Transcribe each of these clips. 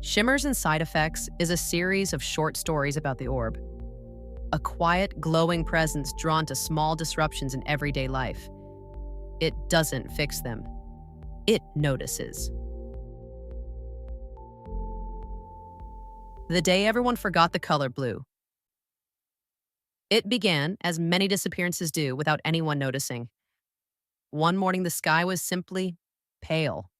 Shimmers and Side Effects is a series of short stories about the orb, a quiet, glowing presence drawn to small disruptions in everyday life. It doesn't fix them, it notices. The day everyone forgot the color blue. It began, as many disappearances do, without anyone noticing. One morning, the sky was simply pale.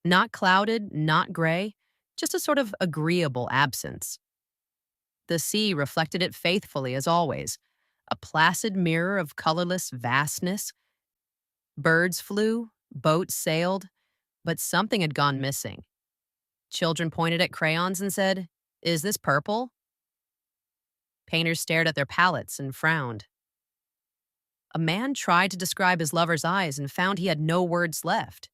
Not clouded, not gray, just a sort of agreeable absence. The sea reflected it faithfully, as always, a placid mirror of colorless vastness. Birds flew, boats sailed, but something had gone missing. Children pointed at crayons and said, "Is this purple?" Painters stared at their palettes and frowned. A man tried to describe his lover's eyes and found he had no words left.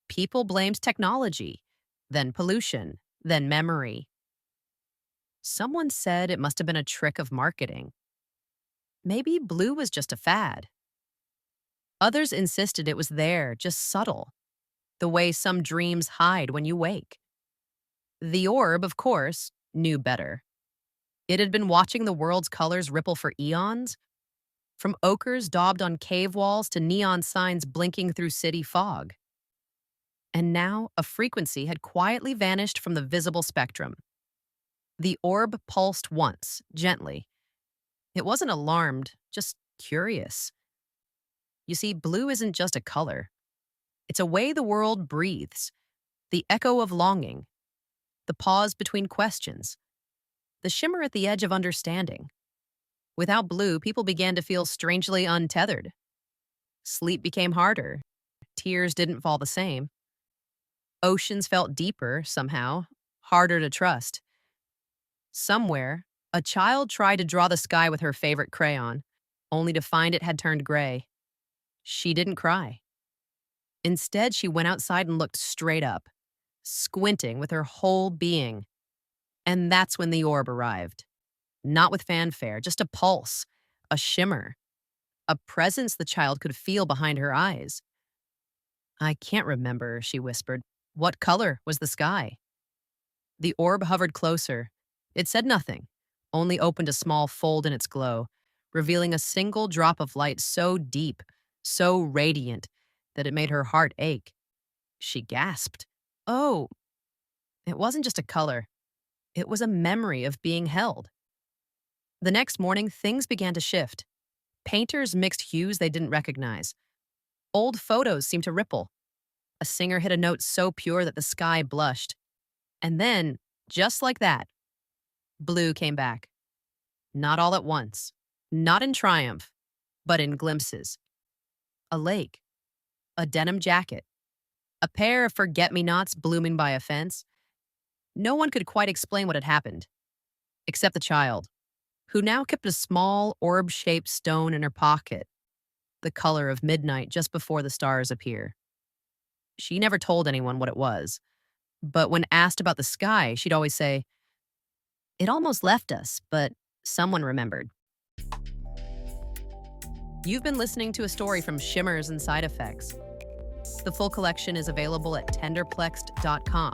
People blamed technology, then pollution, then memory. Someone said it must have been a trick of marketing. Maybe blue was just a fad. Others insisted it was there, just subtle, the way some dreams hide when you wake. The orb, of course, knew better. It had been watching the world's colors ripple for eons, from ochres daubed on cave walls to neon signs blinking through city fog. And now a frequency had quietly vanished from the visible spectrum. The orb pulsed once, gently. It wasn't alarmed, just curious. You see, blue isn't just a color. It's a way the world breathes, the echo of longing, the pause between questions, the shimmer at the edge of understanding. Without blue, people began to feel strangely untethered. Sleep became harder. Tears didn't fall the same. Oceans felt deeper, somehow, harder to trust. Somewhere, a child tried to draw the sky with her favorite crayon, only to find it had turned gray. She didn't cry. Instead, she went outside and looked straight up, squinting with her whole being. And that's when the orb arrived. Not with fanfare, just a pulse, a shimmer, a presence the child could feel behind her eyes. "I can't remember," she whispered. "What color was the sky?" The orb hovered closer. It said nothing, only opened a small fold in its glow, revealing a single drop of light so deep, so radiant, that it made her heart ache. She gasped. Oh, it wasn't just a color. It was a memory of being held. The next morning, things began to shift. Painters mixed hues they didn't recognize. Old photos seemed to ripple. A singer hit a note so pure that the sky blushed. And then, just like that, blue came back. Not all at once, not in triumph, but in glimpses. A lake, a denim jacket, a pair of forget-me-nots blooming by a fence. No one could quite explain what had happened, except the child, who now kept a small, orb-shaped stone in her pocket, the color of midnight just before the stars appear. She never told anyone what it was, but when asked about the sky, she'd always say, "It almost left us, but someone remembered." You've been listening to a story from Shimmers and Side Effects. The full collection is available at tenderplexed.com.